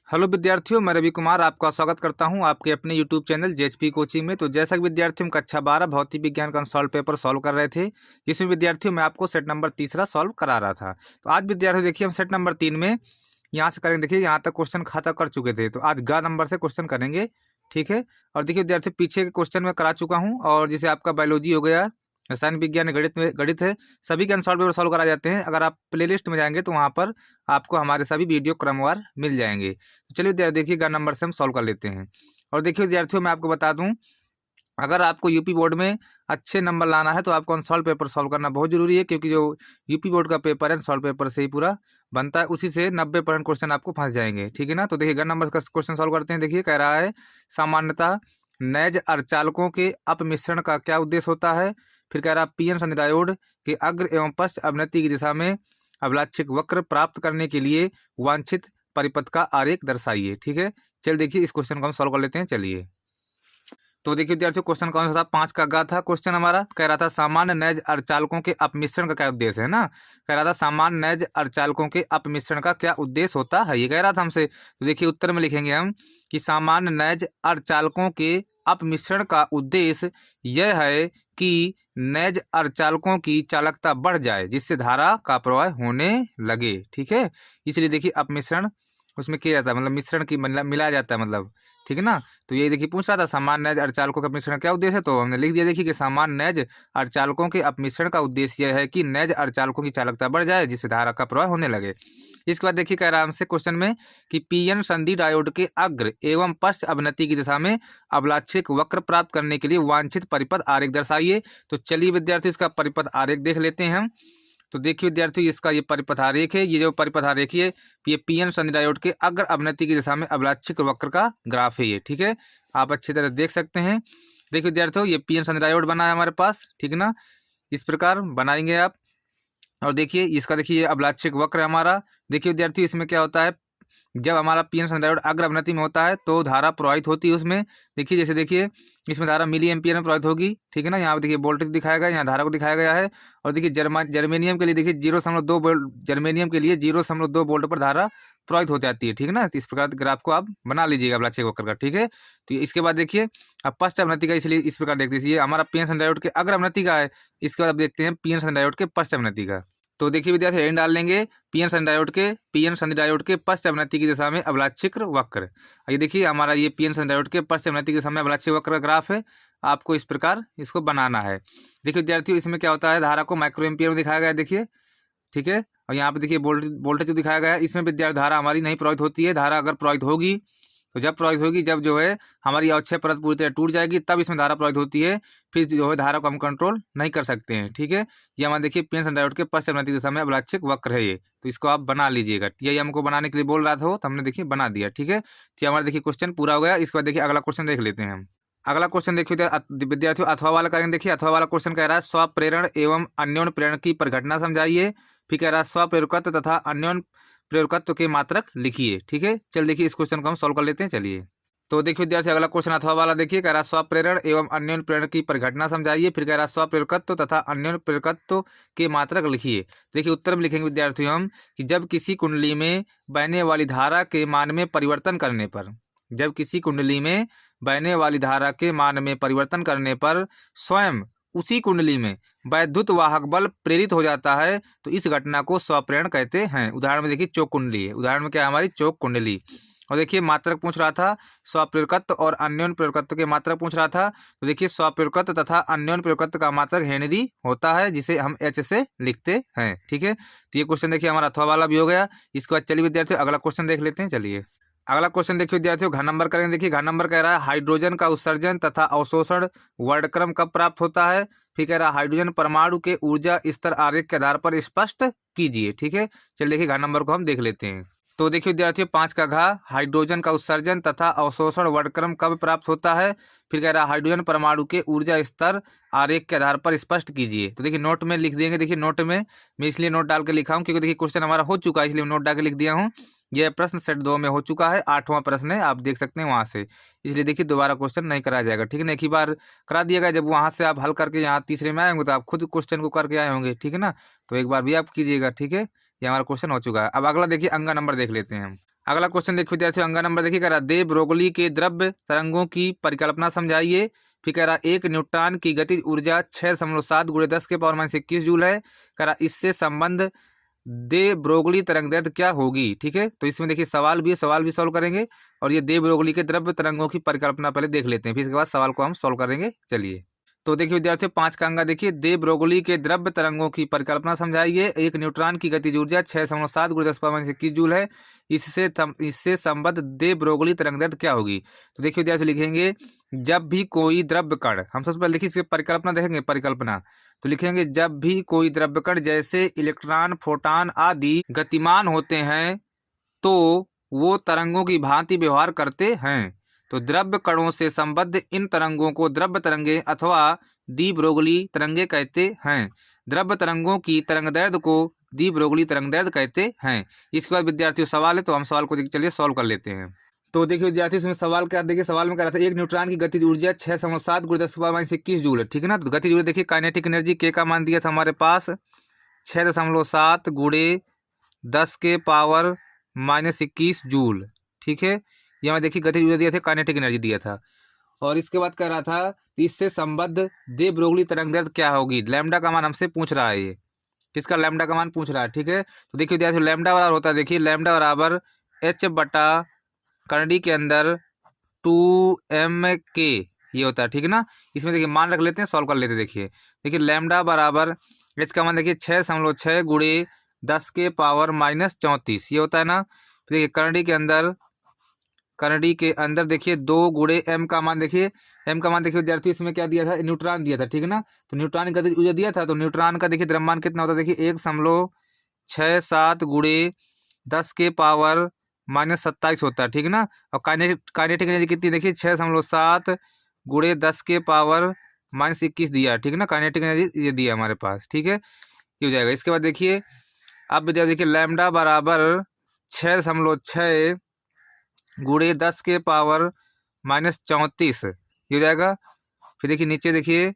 Hello विद्यार्थियों, मैं रवि कुमार आपका स्वागत करता हूं आपके अपने यूट्यूब चैनल जेएचपी कोचिंग में। तो जैसा कि विद्यार्थियों, कक्षा 12 भौतिक विज्ञान का सॉल्व पेपर सॉल्व कर रहे थे, जिसमें विद्यार्थियों मैं आपको सेट नंबर तीसरा सॉल्व करा रहा था। तो आज विद्यार्थियों देखिए, हम सेट नंबर 3 में यहाँ से करेंगे। देखिए यहाँ तक क्वेश्चन खाता कर चुके थे, तो आज ग नंबर से क्वेश्चन करेंगे, ठीक है। और देखिए विद्यार्थियों, पीछे के क्वेश्चन में करा चुका हूँ, और जैसे आपका बायोलॉजी हो गया, रसायन विज्ञान, गणित है, सभी के अनसॉल्व पेपर सॉल्व कराए जाते हैं। अगर आप प्लेलिस्ट में जाएंगे तो वहाँ पर आपको हमारे सभी वीडियो क्रमवार मिल जाएंगे। तो चलिए विद्यार्थी देखिए, ग नंबर से हम सॉल्व कर लेते हैं। और देखिए विद्यार्थियों, मैं आपको बता दूं, अगर आपको यूपी बोर्ड में अच्छे नंबर लाना है तो आपको अनसॉल्व पेपर सॉल्व करना बहुत जरूरी है, क्योंकि जो यूपी बोर्ड का पेपर है अनसॉल्व पेपर से ही पूरा बनता है, उसी से 90% क्वेश्चन आपको फंस जाएंगे, ठीक है ना। तो देखिए ग नंबर का क्वेश्चन सॉल्व करते हैं। देखिए कह रहा है, सामान्यतः नैज अर्धचालकों के अपमिश्रण का क्या उद्देश्य होता है। फिर कह रहा है, पीएन संधि डायोड के अग्र एवं पश्च अवनति की दिशा में अवलाक्षिक वक्र प्राप्त करने के लिए वांछित परिपथ का आरेख दर्शाइए, ठीक है। चल देखिए, इस क्वेश्चन को हम सॉल्व कर लेते हैं, चलिए। तो देखिए विद्यार्थियों, क्वेश्चन कौन सा था, 5 का ग था क्वेश्चन हमारा। कह रहा था, सामान्य नैज अर्धचालकों के अपमिश्रण का क्या उद्देश्य है ना। कह रहा था, सामान्य नैज अर्धचालकों के अपमिश्रण का क्या उद्देश्य होता है, ये कह रहा था हमसे। तो देखिए उत्तर में लिखेंगे हम कि सामान्य नैज अर्धचालकों के अपमिश्रण का उद्देश्य यह है कि नैज अर्धचालकों की चालकता बढ़ जाए, जिससे धारा का प्रवाह होने लगे, ठीक है। इसलिए देखिए अपमिश्रण उसमें किया जाता है, मतलब मिश्रण की मिलाया जाता है, मतलब, ठीक है ना। तो ये देखिए पूछ रहा था, सामान्य नैज अर्धचालकों का अपमिश्रण क्या उद्देश्य है, तो हमने लिख दिया देखिए कि सामान्य नैज अर्धचालकों के अपमिश्रण का उद्देश्य यह है कि नैज अर्धचालकों की चालकता बढ़ जाए, जिससे धारा का प्रवाह होने लगे। इसके बाद देखिए कह रहा है हमसे क्वेश्चन में कि पीएन संधि डायोड के अग्र एवं पश्च अवनति की दिशा में अवलाक्षिक वक्र प्राप्त करने के लिए वांछित परिपथ आरेख दर्शाइए। तो चलिए विद्यार्थी, इसका परिपथ आरेख देख लेते हैं हम। तो देखिए विद्यार्थियों, इसका ये परिपथ आरेख है, ये जो परिपथ आरेख है, ये पीएन संधि डायोड के अग्र अवनति की दिशा में अवलाक्षिक वक्र का ग्राफ है ये, ठीक है। आप अच्छी तरह देख सकते हैं। देखिए विद्यार्थियों, ये पीएन संधि डायोड बना है हमारे पास, ठीक है ना। इस प्रकार बनाएंगे आप। और देखिए इसका, देखिए ये अवलाक्षिक वक्र है हमारा। देखिए विद्यार्थियों, इसमें क्या होता है, जब हमारा पीएन संधि डायोड अग्र अवनति में होता है तो धारा प्रवाहित होती है उसमें। देखिए जैसे देखिए, इसमें धारा मिली एम्पियर में प्रवाहित होगी, ठीक है ना। यहाँ पे देखिए वोल्टेज दिखाया गया है, यहाँ धारा को दिखाया गया है। और देखिए जर्मेनियम के लिए देखिए 0.2 वोल्ट, जर्मेनियम के लिए 0.2 वोल्ट पर धारा प्रवाहित हो जाती है, ठीक है ना। तो इस प्रकार ग्राफ को आप बना लीजिएगा अवलाक्षिक वक्र का, ठीक है। तो इसके बाद देखिए अब पश्च अवनति का, इसलिए इस प्रकार देखते हैं, ये हमारा पीएन संधि डायोड के अग्र अवनति का है। इसके बाद अब देखते हैं पीएन संधि डायोड के पश्च अवनति का। तो देखिए विद्यार्थी, एन डाल लेंगे, पीएन संधि डायोड के पश्च अवनति की दिशा में अवलाक्षिक वक्र। ये देखिए हमारा ये पीएन संधि डायोड के पश्च अवनति की दिशा में अवलाक्षिक वक्र का ग्राफ है। आपको इस प्रकार इसको बनाना है। देखिए विद्यार्थियों, इसमें क्या होता है, धारा को माइक्रो एम्पियर में दिखाया गया है, देखिए, ठीक है। और यहाँ पे देखिए वोल्टेज जो दिखाया गया है, इसमें विद्यार्थी धारा हमारी नहीं प्रवाहित होती है। धारा अगर प्रवाहित होगी तो जब प्रवाहित होगी, जब जो है हमारी अवक्षय परत पूरी तरह टूट जाएगी, तब इसमें धारा प्रवाहित होती है। फिर जो है धारा को हम कंट्रोल नहीं कर सकते हैं, ठीक है। ये हमारे देखिए पीएन संधि डायोड के पश्च अवनति दिशा में अवलाक्षिक वक्र है ये। तो इसको आप बना लीजिएगा, यही हमको बनाने के लिए बोल रहा था वो, तो हमने देखिए बना दिया, ठीक है। तो हमारा देखिए क्वेश्चन पूरा हो गया। इसके बाद देखिए अगला क्वेश्चन देख लेते हैं हम। अगला क्वेश्चन देखिए विद्यार्थियों, अथवा वाला करेंगे। देखिए अथवा वाला क्वेश्चन कह रहा है, स्वप्रेरण एवं अन्योन्य प्रेरण की परिघटना समझाइए। फिर कह रहा है, स्वप्रेरकत्व तथा अन्योन्य प्रेरकत्व के मात्रक लिखिए, ठीक है। चल देखिए इस क्वेश्चन को हम सॉल्व कर लेते हैं, चलिए। तो देखिए विद्यार्थी, अगला क्वेश्चन अथवा वाला देखिए, कह रहा है, स्वप्रेरण एवं अन्योन्य प्रेरण की परिघटना समझाइए। फिर कह रहा है, स्वप्रेरकत्व तथा अन्योन्य प्रेरकत्व के मात्रक लिखिए। देखिए उत्तर में लिखेंगे विद्यार्थियों हम कि जब किसी कुंडली में बहने वाली धारा के मान में परिवर्तन करने पर, जब किसी कुंडली में बहने वाली धारा के मान में परिवर्तन करने पर स्वयं उसी कुंडली में वैद्युत वाहक बल प्रेरित हो जाता है, तो इस घटना को स्वप्रेरण कहते हैं। उदाहरण में देखिए चौक कुंडली है, उदाहरण में क्या है हमारी चौक कुंडली। और देखिए मात्रक पूछ रहा था, स्वप्रेरकत्व और अन्योन्य प्रेरकत्व के मात्रक पूछ रहा था। तो देखिए स्वप्रेरकत्व तथा अन्योन्य प्रेरकत्व का मात्रक हेनरी होता है, जिसे हम एच से लिखते हैं, ठीक है। तो ये क्वेश्चन देखिए हमारा अथवा वाला भी हो गया। इसके बाद चलिए विद्यार्थियों अगला क्वेश्चन देख लेते हैं, चलिए। अगला क्वेश्चन देखिए विद्यार्थियों, घन नंबर करेंगे। देखिए घन नंबर कह रहा है, हाइड्रोजन का उत्सर्जन तथा अवशोषण वर्णक्रम कब प्राप्त होता है। फिर कह रहा है, हाइड्रोजन परमाणु के ऊर्जा स्तर आरेख के आधार पर स्पष्ट कीजिए, ठीक है। चलिए देखिए घन नंबर को हम देख लेते हैं। तो देखिए विद्यार्थियों, 5 का घा, हाइड्रोजन का उत्सर्जन तथा अवशोषण वर्णक्रम कब प्राप्त होता है। फिर कह रहा है, हाइड्रोजन परमाणु के ऊर्जा स्तर आरेख के आधार पर स्पष्ट कीजिए। तो देखिए नोट में लिख देंगे। देखिए नोट में मैं इसलिए नोट डाल के लिखा हूँ क्योंकि देखिए क्वेश्चन हमारा हो चुका है, इसलिए नोट डाल के लिख दिया हूँ। यह प्रश्न सेट 2 में हो चुका है, 8वां प्रश्न है, आप देख सकते हैं वहां से। इसलिए देखिए दोबारा क्वेश्चन नहीं कराया जाएगा, ठीक है ना। एक ही बार करा दिएगा, जब वहां से आप हल करके यहाँ तीसरे में आए होंगे तो आप खुद क्वेश्चन को करके आए होंगे, ठीक है ना। तो एक बार भी आप कीजिएगा, ठीक है। ये हमारा क्वेश्चन हो चुका है। अब अगला देखिए अंगा नंबर देख लेते हैं हम। अगला क्वेश्चन देखिए विद्यार्थियों, अंगा नंबर देखिए, कह रहा दे ब्रोगली के द्रव्य तरंगों की परिकल्पना समझाइए। फिर कह रहा एक न्यूट्रॉन की गतिज ऊर्जा 6.7 × 10⁻21 जूल है। कह रहा इससे संबंध दे ब्रोगली तरंग दैर्ध्य क्या होगी। ठीक है, तो इसमें देखिए सवाल भी है, सवाल भी सॉल्व करेंगे और ये दे ब्रोगली के द्रव्य तरंगों की परिकल्पना पहले देख लेते हैं, फिर इसके बाद सवाल को हम सॉल्व करेंगे। चलिए, तो देखिए विद्यार्थियों 5 का अंगा देखिए, दे ब्रोगली के द्रव्य तरंगों की परिकल्पना समझाइए। एक न्यूट्रॉन की गतिज ऊर्जा 6.7 × 10⁻21 जूल है। इससे संबद्ध दे ब्रोगली तरंग दैर्ध्य क्या होगी। तो देखिए विद्यार्थी लिखेंगे, जब भी कोई द्रव्य कण, हम सबसे पहले देखिए इसकी परिकल्पना देखेंगे, परिकल्पना तो लिखेंगे जब भी कोई द्रव्य कण जैसे इलेक्ट्रॉन, प्रोटॉन आदि गतिमान होते हैं तो वो तरंगों की भांति व्यवहार करते हैं। तो द्रव्य कणों से संबद्ध इन तरंगों को द्रव्य तरंगे अथवा दी ब्रोगली तरंगे कहते हैं। द्रव्य तरंगों की तरंगदैर्ध्य को दी ब्रोगली तरंगदैर्ध्य कहते हैं। इसके बाद विद्यार्थियों सवाल है, तो हम सवाल को चलिए सॉल्व कर लेते हैं। तो देखिए विद्यार्थी इसमें सवाल क्या, देखिए सवाल में कह रहा था एक न्यूट्रॉन की गतिज ऊर्जा 6.7 × 10⁻21 जूल है। ठीक है ना, तो गतिज ऊर्जा देखिए काइनेटिक एनर्जी के का मान दिया था हमारे पास 6.7 × 10⁻21 जूल। ठीक है, ये हमें देखिए गतिज ऊर्जा दिया था, काइनेटिक एनर्जी दिया था। और इसके बाद कह रहा था इससे संबद्ध दे ब्रोगली तरंगदैर्ध्य क्या होगी। लैम्डा का मान हमसे पूछ रहा है, ये किसका लैम्डा का मान पूछ रहा है। ठीक है, तो देखिए विद्यार्थी लैम्डा बराबर होता है, देखिए लैम्डा बराबर h बटा करंडी के अंदर 2m के, ये होता है। ठीक है ना, इसमें देखिए मान रख लेते हैं, सॉल्व कर लेते हैं। देखिए लैम्डा बराबर h का मान देखिए 6.6 × 10⁻34 ये होता है ना। फिर देखिए करंडी के अंदर देखिए 2 × m का मान, देखिए m का मान देखिए विद्यार्थी इसमें क्या दिया था, न्यूट्रॉन दिया था। ठीक है ना, तो न्यूट्रॉन का ऊर्जा दिया था, तो न्यूट्रॉन का देखिए द्रव्यमान कितना होता है, देखिए 1.67 × 10⁻27 होता है। ठीक है ना, और काइनेटिक एनर्जी कितनी देखिए 6.7 × 10⁻21 दिया। ठीक है ना, काइनेटिक एनर्जी ये दिया हमारे पास। ठीक है, ये हो जाएगा। इसके बाद देखिए अब विद्यार्थी देखिए लैम्डा बराबर 6.6 × 10⁻34 ये हो जाएगा। फिर देखिए नीचे देखिए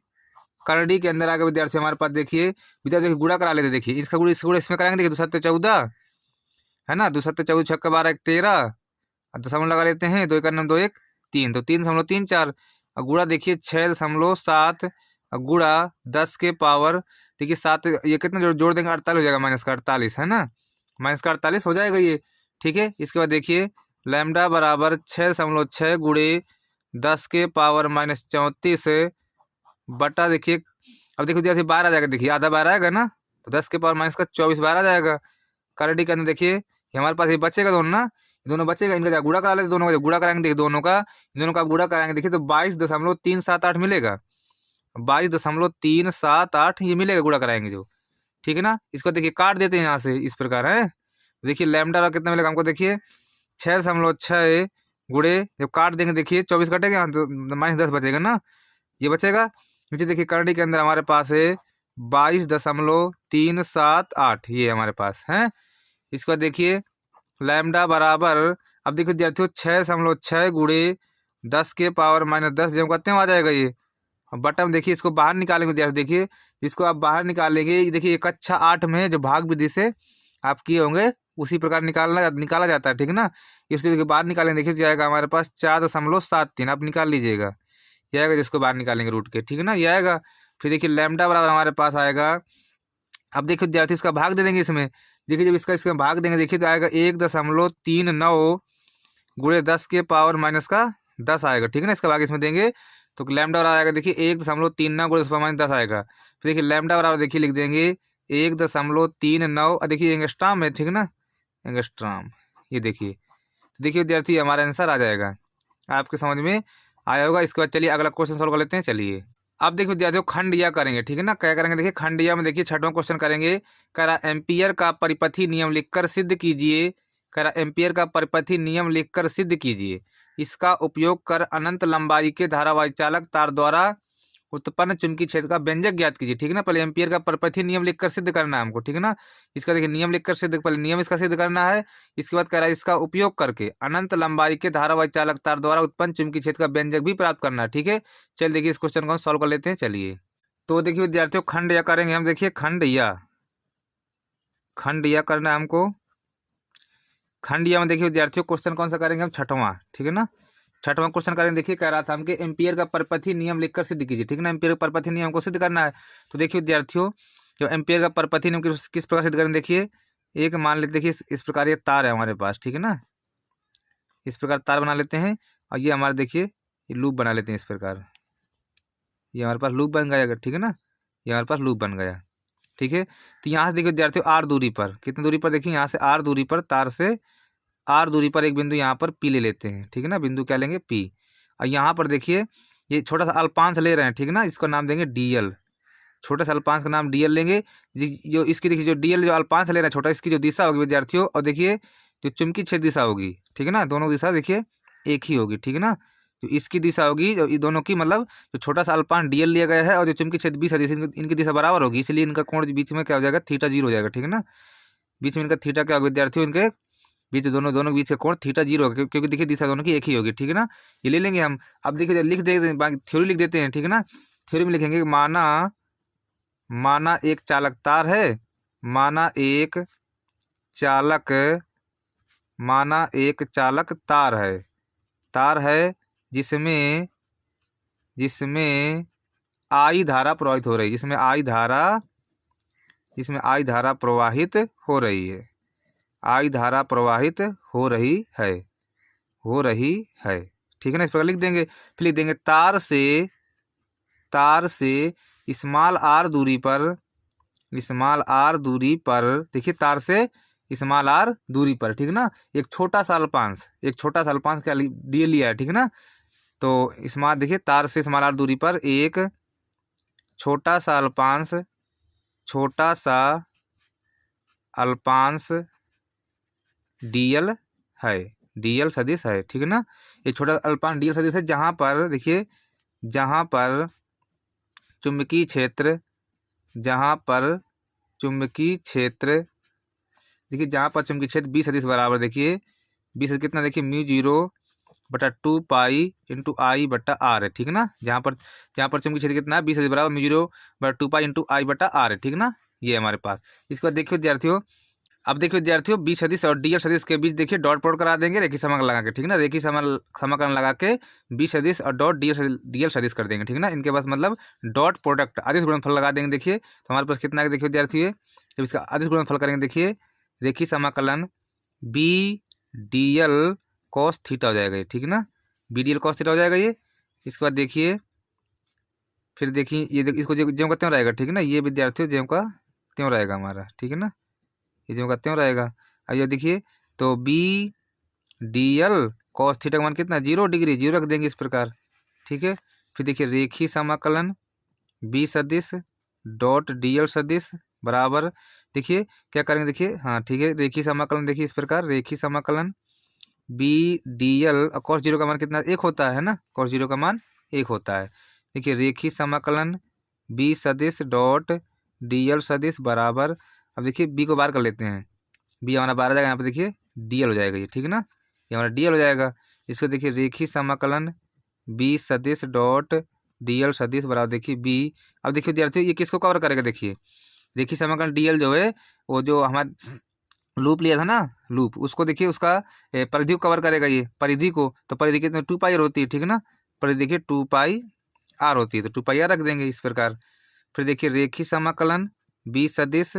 करंडी के अंदर आगे विद्यार्थी हमारे पास देखिए विद्यार्थी देखिए गुणा करा लेते, देखिए इसका गुणा इसमें कराएंगे, देखिए 2 7 14 है ना, 2 7 14 6 12 1 13 और दशमलव लगा लेते हैं, 2 1 9 2 1 3, तो 3.34 और गुणा देखिए 6.7 गुणा 10 के पावर देखिए 7, ये कितना जोड़ देंगे 48 हो जाएगा, माइनस का 48 है ना, माइनस का 48 हो जाएगा ये। ठीक है, इसके बाद देखिए लैम्डा बराबर 6.6 × 10⁻34 बटा देखिए, अब देखिए विद्यार्थी बाहर आ जाएगा, देखिए आधा बाहर आएगा ना, तो 10⁻24 बाहर आ जाएगा। करंडी के अंदर देखिए ये हमारे पास ये बचेगा दोनों ना, दोनों बचेगा, इनका गुणा करा लेते, दोनों का गुणा कराएंगे, देखिए दोनों का गुणा कराएंगे देखिए तो 22.378 मिलेगा, 22.378 ये मिलेगा गुणा कराएंगे जो। ठीक है ना, इसको देखिए काट देते हैं यहाँ से, इस प्रकार है। देखिए लैम्डा कितना मिलेगा हमको, देखिए 6.6 गुणे जब काट देंगे देखिए 24 कटेगा तो -10 बचेगा ना, ये बचेगा। नीचे देखिए करंडी के अंदर हमारे पास है 22.378 ये हमारे पास है। इसके बाद देखिए लैम्डा बराबर, अब देखिए विद्यार्थियों 6.6 × 10⁻10 जब करते हैं आ जाएगा ये, बटन देखिए इसको बाहर निकालेंगे विद्यार्थी, देखिए इसको आप बाहर निकालेंगे, देखिए कक्षा 8 में जो भाग विधि से आप किए होंगे उसी प्रकार निकाला जाता है। ठीक है ना, इसलिए देखिए बाहर निकालेंगे, देखिए जाएगा हमारे पास 4.73 आप निकाल लीजिएगा, ये आएगा जिसको बाहर निकालेंगे रूट के। ठीक है ना, ये आएगा। फिर देखिए लैम्डा बराबर हमारे पास आएगा, अब देखिए विद्यार्थी इसका भाग दे देंगे इसमें, देखिए जब इसका भाग देंगे देखिए तो आएगा 1.39 × 10⁻10 आएगा। ठीक है ना, इसका भाग इसमें देंगे तो लैम्डा बराबर आएगा देखिए 1.39 × 10⁻10 आएगा। फिर देखिए लैम्डा बराबर देखिए लिख देंगे 1.39 और देखिए एंगस्ट्रॉम है। ठीक है ना, एंगस्ट्रॉम ये देखिए, देखिए विद्यार्थी हमारा आंसर आ जाएगा, आपके समझ में आया होगा। इसके बाद चलिए अगला क्वेश्चन सॉल्व कर लेते हैं। चलिए अब देखिए विद्यार्थियों खंड या करेंगे। ठीक है ना, क्या करेंगे देखिए खंड या में देखिए 6वां क्वेश्चन करेंगे। कह रहा एम्पियर का परिपथी नियम लिखकर सिद्ध कीजिए। कह रहा एम्पियर का परिपथी नियम लिखकर सिद्ध कीजिए। इसका उपयोग कर अनंत लंबाई के धारावाही चालक तार द्वारा उत्पन्न चुंबकीय क्षेत्र का व्यंजक ज्ञात कीजिए। ठीक है ना, पहले एम्पियर का परिपथी नियम लिखकर सिद्ध करना है हमको। ठीक है ना, इसका देखिए नियम लिखकर सिद्ध, पहले नियम इसका सिद्ध करना है। इसके बाद कह रहा है इसका उपयोग करके अनंत लंबाई के धारावाही चालक तार द्वारा उत्पन्न चुंबकीय क्षेत्र का व्यंजक भी प्राप्त करना है। ठीक है, चल देखिए इस क्वेश्चन को हम सॉल्व कर लेते हैं। चलिए तो देखिए विद्यार्थियों खंड या करेंगे हम, देखिए खंड या करना है हमको। खंड या में देखिए विद्यार्थियों क्वेश्चन कौन सा करेंगे हम, छठवां, ठीक है ना। छठवां क्वेश्चन करेंगे। देखिए कह रहा था हमके एम्पियर का परपथी नियम लिखकर सिद्ध कीजिए, ठीक है ना। एम्पियर का परपथी नियम को सिद्ध करना है। तो देखिए विद्यार्थियों जो एम्पियर का परपथी नियम किस प्रकार सिद्ध करेंगे, देखिए एक मान लेते, देखिए इस प्रकार ये तार है हमारे पास, ठीक है ना। इस प्रकार तार बना लेते हैं और ये हमारे देखिए ये लूप बना लेते हैं इस प्रकार। ये हमारे पास लूप बन गया, ठीक है ना। ये हमारे पास लूप बन गया, ठीक है। तो यहाँ से देखिए विद्यार्थियों आर दूरी पर, कितनी दूरी पर, देखिए यहाँ से आर दूरी पर, तार से आर दूरी पर एक बिंदु यहाँ पर पी ले लेते हैं, ठीक है ना। बिंदु क्या लेंगे, पी। और यहाँ पर देखिए ये छोटा सा अल्पांश ले रहे हैं, ठीक है ना। इसको नाम देंगे डीएल, छोटे से अल्पांश का नाम डीएल लेंगे। जो इसकी देखिए जो डीएल जो अल्पांश ले रहे हैं छोटा, इसकी जो दिशा होगी विद्यार्थियों, और देखिए जो चुंबकीय क्षेत्र दिशा होगी, ठीक है ना, दोनों दिशा देखिए एक ही होगी, ठीक है ना। जो इसकी दिशा होगी, जो दोनों की मतलब जो छोटा सा अल्पांश डीएल लिया गया है और जो चुंबकीय क्षेत्र 20 है, इनकी दिशा बराबर होगी, इसलिए इनका कोण बीच में क्या हो जाएगा, थीटा 0 हो जाएगा, ठीक है ना। बीच में इनका थीटा क्या होगा विद्यार्थियों, इनके बीच दोनों के बीच का कोण थीटा 0 होगा, क्योंकि देखिए दिशा दोनों की एक ही होगी, ठीक है ना। ये ले लेंगे हम। अब देखिए लिख देते हैं, बाकी थ्योरी लिख देते हैं, ठीक है ना। थ्योरी में लिखेंगे माना एक चालक तार है, माना एक चालक तार है जिसमें आई धारा प्रवाहित हो रही है, जिसमें आई धारा प्रवाहित हो रही है, आई धारा प्रवाहित हो रही है, ठीक है ना। इस प्रकार लिख देंगे। फिर लिख देंगे तार से स्मॉल आर दूरी पर, देखिए तार से स्मॉल आर दूरी पर, ठीक है ना, एक छोटा सा अल्पांश क्या दिए लिया है, ठीक है ना। तो स्मॉल, देखिए तार से स्मॉल आर दूरी पर एक छोटा सा अल्पांश डीएल सदिश है, ठीक है ना। एक छोटा अल्पांश डीएल सदिश है, जहां पर देखिए चुंबकीय क्षेत्र देखिए, जहाँ पर चुंबकीय क्षेत्र 20 सदिश बराबर, देखिए 20 कितना, देखिए μ0/2 पाई इंटू आई बट्टा आर है, ठीक है ना। जहाँ पर चुंबकीय क्षेत्र कितना है, 20 सदिश बराबर μ0/2 पाई इंटू आई बट्टा आर है, ठीक है ना। ये हमारे पास। इसके बाद देखिए विद्यार्थियों, अब देखिए विद्यार्थियों 20 सदिश और डीएल सदिश के बीच देखिए डॉट प्रोडक्ट करा देंगे, रेखी समाकलन लगा के, ठीक है ना। रेखी समाकलन लगा के 20 सदिश और डॉट डीएल सदिश कर देंगे, ठीक है ना। इनके पास मतलब डॉट प्रोडक्ट अदिश गुणनफल लगा देंगे। देखिए तो हमारे पास कितना है, देखिए विद्यार्थियों जब इसका अदिश गुणनफल करेंगे, देखिए रेखी समाकलन बी डीएल कॉस थीटा हो जाएगा ये, ठीक है ना। बी डीएल कॉस थीटा हो जाएगा ये। इसके बाद देखिए फिर देखिए ये इसको ज्यों का त्यों रहेगा, ठीक है ना। ये विद्यार्थियों ज्यों का त्यों रहेगा हमारा, ठीक है ना। ये ज्यों का त्यों रहेगा। अब ये देखिए तो बी डीएल कॉस थीटा का मान कितना, 0 डिग्री, 0 रख देंगे इस प्रकार, ठीक है। फिर देखिए रेखी समाकलन बी सदिश डॉट डीएल सदिश बराबर, देखिए क्या करेंगे, देखिए हाँ ठीक है, रेखी समाकलन देखिए इस प्रकार, रेखी समाकलन बी डीएल और कॉस 0 का मान कितना, 1 होता है ना, कॉस 0 का मान 1 होता है। देखिए रेखी समाकलन बी सदिश डॉट डीएल सदिश बराबर, अब देखिए बी को बाहर कर लेते हैं, बी हमारा बाहर आ जाएगा, यहाँ पे देखिए डीएल हो जाएगा ये, ठीक है ना। ये हमारा डीएल हो जाएगा। इसको देखिए रेखी समाकलन बी सदिश डॉट डीएल सदिश बराबर, देखिए बी। अब देखिए विद्यार्थियों ये किसको कवर करेगा, देखिए रेखी समाकलन डीएल जो है वो जो हमारा लूप लिया था ना, लूप, उसको देखिए उसका परिधि को कवर करेगा, ये परिधि को। तो परिधि कितनी 2 पाई आर होती है, ठीक है ना। परिधि देखिए 2 पाई आर होती है, तो 2 पाई आर रख देंगे इस प्रकार। फिर देखिए रेखी समाकलन बी सदिश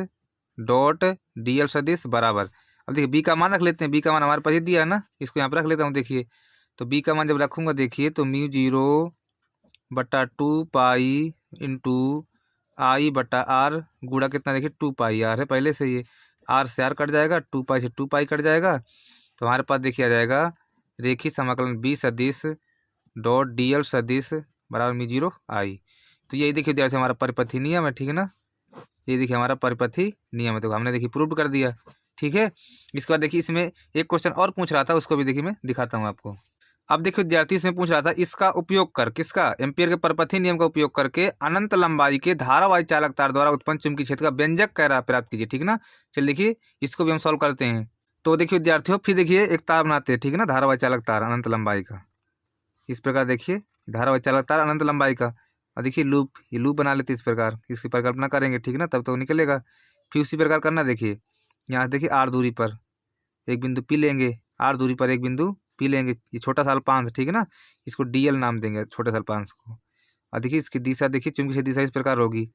डॉट डीएल सदिश बराबर, अब देखिए बी का मान रख लेते हैं, बी का मान हमारे पास ही दिया है ना, इसको यहाँ पर रख लेता हूँ। देखिए तो बी का मान जब रखूँगा, देखिए तो μ0/2 पाई इंटू आई बटा आर गुड़ा कितना, देखिए 2 पाई आर है पहले से, ये आर से आर कट जाएगा, 2 पाई से 2 पाई कट जाएगा। तो हमारे पास देखिए आ जाएगा रेखी समाकलन बी सदिश डॉट डीएल सदिश बराबर μ0 आई। तो यही देखिए जैसे हमारा परिपथी नियम है, ठीक है ना। ये देखिए हमारा परिपथी नियम है, तो हमने देखिए प्रूव कर दिया, ठीक है। इसके बाद देखिए इसमें एक क्वेश्चन और पूछ रहा था, उसको भी देखिए मैं दिखाता हूँ आपको। अब देखिए विद्यार्थी इसमें पूछ रहा था, इसका उपयोग कर, किसका, एम्पियर के परपथी नियम का उपयोग करके अनंत लंबाई के धारावाही चालक तार द्वारा उत्पन्न चुंबकीय क्षेत्र का व्यंजक कह रहा प्राप्त कीजिए, ठीक है ना। चलिए देखिए इसको भी हम सॉल्व करते हैं। तो देखिए विद्यार्थियों फिर देखिए एक तार बनाते हैं, ठीक है ना, धारावाही चालक तार अनंत लंबाई का। इस प्रकार देखिए धारावाही चालक तार अनंत लंबाई का, और देखिए लूप, ये लूप बना लेते हैं इस प्रकार, इसकी परिकल्पना करेंगे, ठीक है ना, तब तो निकलेगा। फिर उसी प्रकार करना, देखिए यहाँ देखिए आर दूरी पर एक बिंदु पी लेंगे, आर दूरी पर एक बिंदु पी लेंगे, ये छोटा सा अल्पांश, ठीक है ना, इसको डीएल नाम देंगे छोटे सा अल्पांश को। और देखिए इसकी दिशा, देखिए चुंबकीय दिशा इस प्रकार होगी,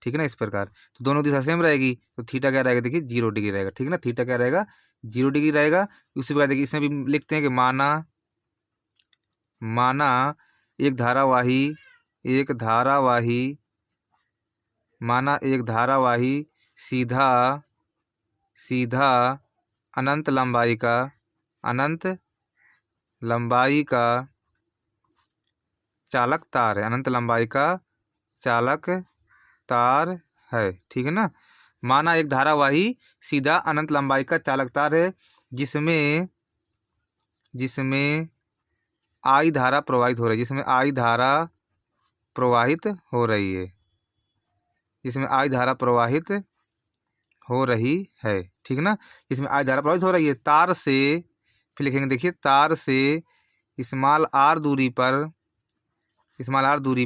ठीक है ना, इस प्रकार। तो दोनों दिशा सेम रहेगी, तो थीटा क्या रहेगा, देखिए 0 डिग्री रहेगा, ठीक है ना, थीटा क्या रहेगा 0 डिग्री रहेगा। उसी प्रकार देखिए इसमें भी लिखते हैं कि माना एक धारावाही सीधा अनंत लंबाई का चालक तार है, ठीक है ना। माना एक धारावाही सीधा अनंत लंबाई का चालक तार है जिसमें आई धारा प्रवाहित हो रही है, जिसमें आई धारा प्रवाहित हो रही है, ठीक है ना, इसमें आई धारा प्रवाहित हो रही है। तार से फिर लिखेंगे, देखिए तार से स्मॉल आर दूरी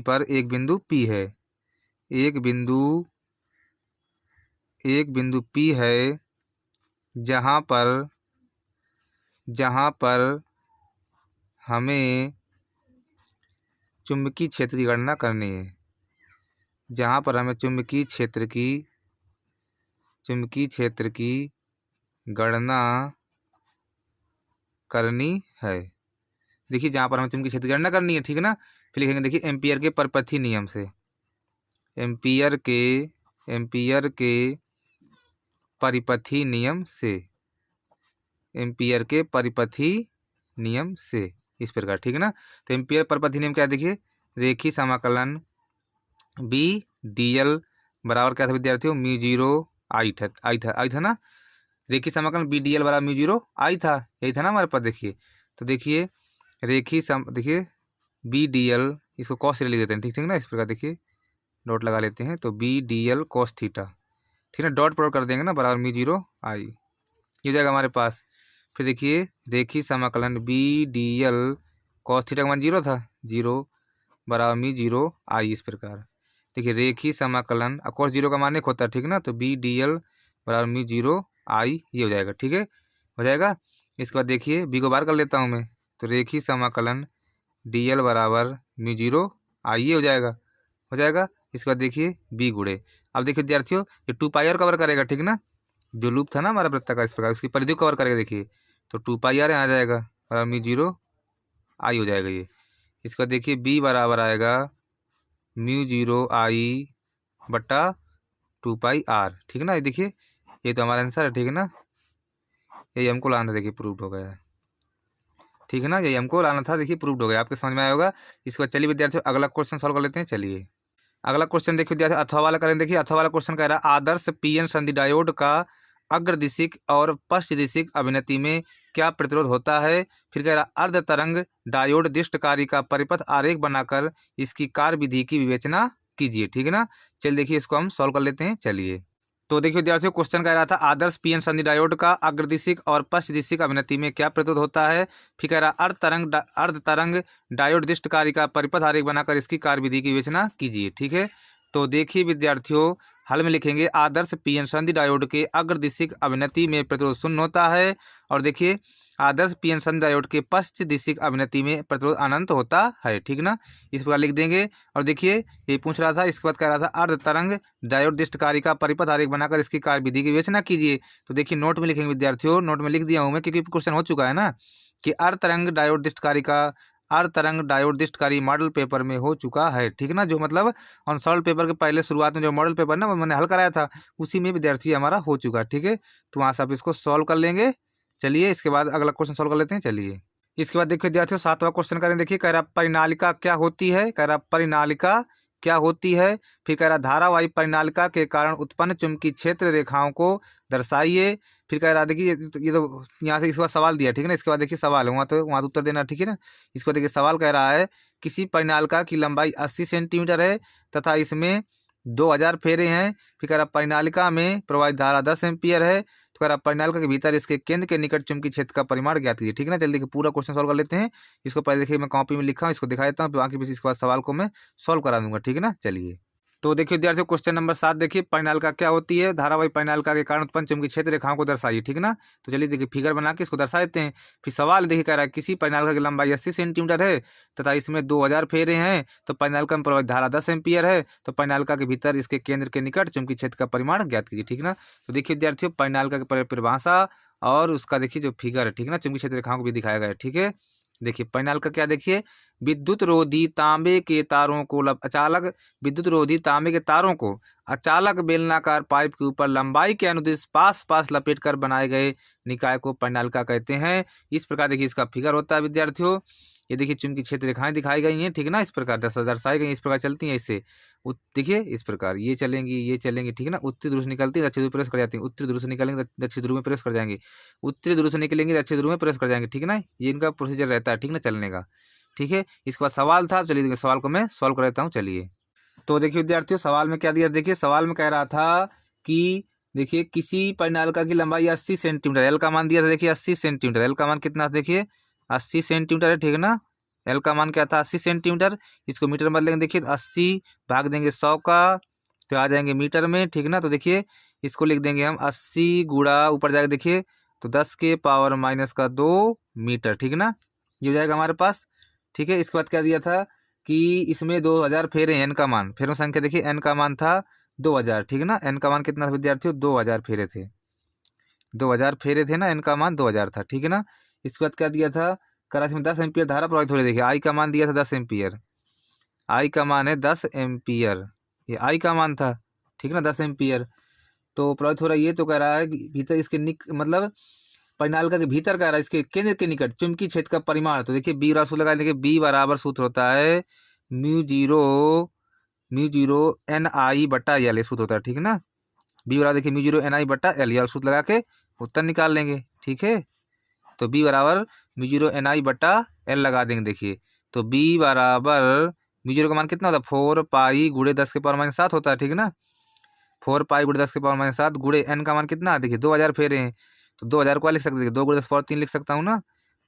पर एक बिंदु P है, एक बिंदु P है जहाँ पर हमें चुंबकीय क्षेत्र की गणना करनी है, चुंबकीय क्षेत्र की गणना करनी है। देखिए जहाँ पर हमें चुंबकीय क्षेत्र की गणना करनी है, ठीक है ना। फिर लिखेंगे, देखिए एम्पियर के परपथी नियम से, एम्पियर के परिपथी नियम से इस प्रकार, ठीक है ना। तो एम्पियर परिपथी नियम क्या है, देखिए रेखीय समाकलन बी डी एल बराबर क्या था विद्यार्थियों, म्यू 0 आई था ना, रेखीय समाकलन बी डी एल बराबर म्यू 0 आई था, यही था ना हमारे पास। देखिए तो देखिए देखिए बी डी एल, इसको कॉस थीटा लिख देते हैं, ठीक ना, इस प्रकार देखिए डॉट लगा लेते हैं, तो B D L cos theta, ठीक है, डॉट प्रोडक्ट कर देंगे ना, बराबर म्यू 0 आई, ये हो जाएगा हमारे पास। फिर देखिए रेखीय समाकलन B D L cos theta का मान 0 था, 0 बराबर म्यू 0 आई, इस प्रकार। देखिए रेखीय समाकलन कॉस 0 का मान एक होता है, ठीक ना, तो बी डी एल बराबर म्यू 0 आई, ये हो जाएगा, ठीक है, हो जाएगा। इसके बाद देखिए बी को बाहर कर लेता हूँ मैं, तो रेखीय समाकलन डी एल बराबर म्यू 0 आई, ये हो जाएगा। इसके बाद देखिए बी गुणे, अब देखिए विद्यार्थियों ये 2 पाई आर कवर करेगा, ठीक ना, जो लूप था ना हमारा वृत्ताकार इस प्रकार, उसकी परिधि कवर करेगा, देखिए तो 2 पाई आर आ जाएगा बराबर म्यू 0 आई हो जाएगा ये। इसका देखिए बी बराबर आएगा म्यू 0 आई बट्टा 2 पाई आर, ठीक है ना, ये देखिए ये तो हमारा आंसर है, ठीक है ना, यही हमको लाना था, देखिए प्रूव्ड हो गया, ठीक है ना, यही हमको लाना था, देखिए प्रूव्ड हो गया, आपके समझ में आया होगा। इसके बाद चलिए विद्यार्थियों अगला क्वेश्चन सॉल्व कर लेते हैं। चलिए अगला क्वेश्चन देखिए विद्यार्थी अथवा वाला करें। देखिए अथवा वाला क्वेश्चन कह रहा है आदर्श पीएन संधि डायोड का अग्रदिशिक और पश्चदिशिक अभिनति में क्या प्रतिरोध होता है। फिर कह रहा अर्ध तरंग डायोड दिष्टकारी का परिपथ आरेख बनाकर इसकी कार्य विधि की विवेचना कीजिए, ठीक है ना। चलिए देखिए इसको हम सॉल्व कर लेते हैं। चलिए तो देखिए विद्यार्थियों क्वेश्चन कह रहा था आदर्श पीएन संधि डायोड का अग्रदिशिक और पश्चदिशिक अभिनति में क्या प्रतिरोध होता है। फिर कह रहा अर्ध तरंग डायोड दिष्टकारी का परिपथ आरेख बनाकर इसकी कार्य विधि की विवेचना कीजिए, ठीक है। तो देखिए विद्यार्थियों हल में लिखेंगे आदर्श पीएन संधि डायोड के अग्रदिशिक अभिनति में प्रतिरोध 0 होता है, और देखिए आदर्श पीएन संधि डायोड के पश्चदिशिक अभिनति में प्रतिरोध अनंत होता है, ठीक ना, इस प्रकार लिख देंगे। और देखिए ये पूछ रहा था, इसके बाद कह रहा था अर्ध तरंग डायोड दिष्टकारी का परिपथ आरेख बनाकर इसकी कार्य विधि की विवेचना कीजिए। तो देखिए नोट में लिखेंगे विद्यार्थियों, नोट में लिख दिया हूँ मैं क्योंकि क्वेश्चन हो चुका है ना, कि अर्ध तरंग डायोड दिष्टकारी मॉडल पेपर में हो चुका है, ठीक है ना, जो मतलब ऑन सॉल्व पेपर के पहले शुरुआत में जो मॉडल पेपर ना मैंने हल कराया था उसी में विद्यार्थी हमारा हो चुका है, ठीक है। तो वहाँ से आप इसको सॉल्व कर लेंगे। चलिए इसके बाद अगला क्वेश्चन सॉल्व कर लेते हैं। चलिए इसके बाद देखिए विद्यार्थियों 7वां क्वेश्चन करें। देखिए कह रहा परिनालिका क्या होती है, फिर कह रहा धारावाही परिनालिका के कारण उत्पन्न चुंबकीय क्षेत्र रेखाओं को दर्शाइए। फिर कह रहा देखिए ये तो यहाँ से इसके बाद सवाल दिया, ठीक है ना, इसके बाद देखिए सवाल है वहाँ तो उत्तर देना, ठीक है ना। इसको देखिए सवाल कह रहा है किसी परिनालिका की लंबाई 80 सेंटीमीटर है तथा इसमें 2000 फेरे हैं। फिर कह रहा परिनालिका में प्रवाहित धारा 10 एम्पियर है। तो कह रहा परिनालिका के भीतर इसके केंद्र के निकट चुंबकीय क्षेत्र का परिमाण ज्ञात कीजिए, ठीक है ना। जल्दी देखिए पूरा क्वेश्चन सॉल्व कर लेते हैं। इसको पहले देखिए मैं कॉपी में लिखा हूँ, इसको दिखा देता हूँ, बाकी इसके बाद सवाल को मैं सॉल्व करा दूंगा, ठीक है ना। चलिए तो देखिए विद्यार्थियों, क्वेश्चन नंबर 7 देखिए, परिनालिका क्या होती है? धारावाही परिनालिका के कारण उत्पन्न चुंबकीय क्षेत्र रेखाओं को दर्शाइए, ठीक ना। तो चलिए देखिए फिगर बना के इसको दर्शा देते हैं। फिर सवाल देखिए कह रहा है किसी परिनालिका की लंबाई 80 सेंटीमीटर है तथा इसमें 2000 फेरे हैं, तो परिनालिका में प्रवाहित धारा 10 एम्पीयर है, तो परिनालिका के भीतर इसके केंद्र के निकट चुंबकीय क्षेत्र का परिमाण ज्ञात कीजिए, ठीक ना। तो देखिए विद्यार्थियों, परिनालिका की परिभाषा और उसका देखिए जो फिगर है, ठीक ना, चुंबकीय क्षेत्र रेखाओं को भी दिखाया गया है, ठीक है। देखिए परिनालिका क्या, देखिए विद्युत रोधी तांबे के तारों को अचालक विद्युत रोधी तांबे के तारों को अचालक बेलनाकार पाइप के ऊपर लंबाई के अनुदिश पास पास लपेटकर बनाए गए निकाय को परिनालिका कहते हैं। इस प्रकार देखिए इसका फिगर होता है विद्यार्थियों। ये देखिए चुंबकीय क्षेत्र रेखाएं दिखाई गई हैं, ठीक है ना, इस प्रकार दर्शाई गई हैं, इस प्रकार चलती हैं इससे। देखिए इस प्रकार ये चलेंगी, ठीक है ना। उत्तरी ध्रुव से निकलती है, दक्षिण ध्रुव प्रवेश कर जाती है। उत्तरी ध्रुव से निकलेंगे, दक्षिण ध्रुव में प्रवेश कर जाएंगे। उत्तरी ध्रुव से निकलेंगे, दक्षिण ध्रुव में प्रवेश कर जाएंगे, ठीक है ना। ये इनका प्रोसीजर रहता है, ठीक ना, चलने का, ठीक है। इसके बाद सवाल था, चलिए देखिए सवाल को मैं सॉल्व कर देता हूँ, चलिए। तो देखिए विद्यार्थियों, सवाल में क्या दिया, देखिए सवाल में कह रहा था कि देखिए किसी परिनालिका की लंबाई 80 सेंटीमीटर, एल का मान दिया था, देखिए 80 सेंटीमीटर, एल का मान कितना था, देखिए 80 सेंटीमीटर है, ठीक है ना। एल का मान क्या था, 80 सेंटीमीटर। इसको मीटर में बदलेंगे, देखिए 80 भाग देंगे 100 का, तो आ जाएंगे मीटर में, ठीक ना। तो देखिए इसको लिख देंगे हम 80 गुणा ऊपर जाएगा, देखिए तो 10 के पावर माइनस का 2 मीटर, ठीक ना, ये हो जाएगा हमारे पास, ठीक है। इसके बाद क्या दिया था कि इसमें 2000 फेरे हैं, एन का मान, फेरों संख्या देखिए एन का मान था 2000, ठीक है ना। एन का मान कितना था विद्यार्थियों, 2000 फेरे थे, 2000 फेरे थे ना, एन का मान 2000 था, ठीक है ना। इसके बाद क्या दिया था, कराची में 10 एम्पियर धारा प्रवाहित हो रही, देखिए आई का मान दिया था 10 एम्पियर, आई का मान है 10 एम्पियर, ये आई का मान था, ठीक है ना, 10 एम्पियर। तो प्रवाहित हो रहा है, ये तो कह रहा है कि भीतर इसके मतलब परिनालिका के भीतर कह रहा है इसके केंद्र के निकट चुंबकीय क्षेत्र का परिमाण। तो देखिए बी बराबर सूत्र लगा, देखिए बी बराबर सूत्र होता है म्यू जीरो एन आई बटा एल, ये सूत्र होता है, ठीक है ना। बी बराबर देखिए म्यू जीरो एन आई बटा एल, ये सूत्र लगा के उत्तर निकाल लेंगे, ठीक है। तो बी बराबर म्यू जीरो एन आई बटा एल लगा देंगे, देखिए तो बी बराबर म्यू जीरो का मान कितना होता है, 4 पाई गुड़े 10 के पावर माइनस 7 होता है, ठीक है ना। 4 पाई गुड़े 10 के पावर माइनस 7 गुड़े एन का मान कितना है, देखिए 2000 फेरे हैं, तो 2000 को लिख सकते हैं, 2 गुड़े 10 पावर 3 लिख सकता हूँ ना,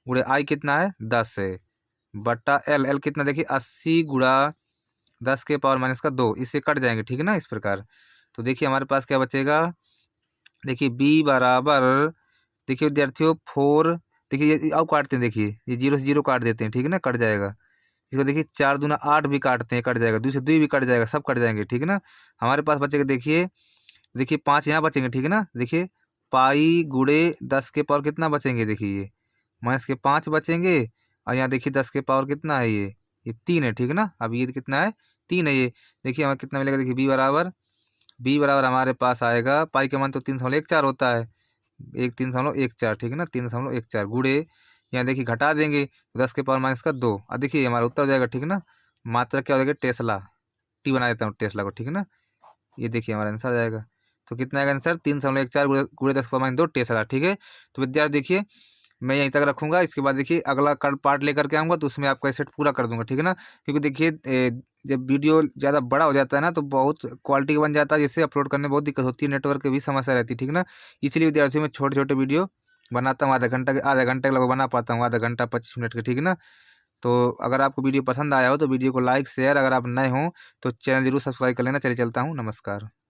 गुड़े आई कितना है 10 है, बट्टा एल, एल कितना देखिए 80 गुड़ा 10 के पावर माइनस का 2, इससे कट जाएंगे, ठीक है ना, इस प्रकार। तो देखिए हमारे पास क्या बचेगा, देखिए बी बराबर, देखिए विद्यार्थियों 4, देखिए ये अब काटते हैं, देखिए ये 0 से 0 काट देते हैं, ठीक है ना, कट जाएगा। इसको देखिए 4 दूना 8 भी काटते हैं, कट जाएगा, 2 से 2 भी कट जाएगा, सब कट जाएंगे, ठीक है ना। हमारे पास बचेगा, देखिए देखिए 5 यहाँ बचेंगे, ठीक है ना। देखिए पाई गुड़े 10 के पावर कितना बचेंगे, देखिए ये माइनस के 5 बचेंगे, और यहाँ देखिए 10 के पावर कितना है, ये 3 है, ठीक है ना। अब ये कितना है, 3 है ये। देखिए हमें कितना मिलेगा, देखिए बी बराबर हमारे पास आएगा, पाई का मान तो 3.14 होता है, 3.14, ठीक है ना, 3.14 गुड़े, यहाँ देखिए घटा देंगे 10 के पावर माइनस का 2, और देखिए हमारा उत्तर हो जाएगा, ठीक है ना। मात्रा क्या हो जाएगा, टेस्ला, टी बना देता हूँ टेस्ला को, ठीक है ना। ये देखिए हमारा आंसर आ जाएगा, तो कितना आएगा आंसर, 3.14 गुड़े 10 के पावर माइनस 2 टेस्ला, ठीक है। तो विद्यार्थी देखिए मैं यहीं तक रखूंगा, इसके बाद देखिए अगला पार्ट लेकर के आऊँगा, तो उसमें आपका सेट पूरा कर दूंगा, ठीक है ना। क्योंकि देखिए जब वीडियो ज़्यादा बड़ा हो जाता है ना, तो बहुत क्वालिटी का बन जाता है, जिससे अपलोड करने में बहुत दिक्कत होती है, नेटवर्क की भी समस्या रहती है, ठीक है ना। इसलिए विद्यार्थियों में छोटे छोटे वीडियो बनाता हूँ, आधा घंटे के लगभग बना पाता हूँ, आधा घंटा 25 मिनट के, ठीक है ना। तो अगर आपको वीडियो पसंद आया हो तो वीडियो को लाइक शेयर, अगर आप नए हो तो चैनल जरूर सब्सक्राइब कर लेना। चलिए चलता हूँ, नमस्कार।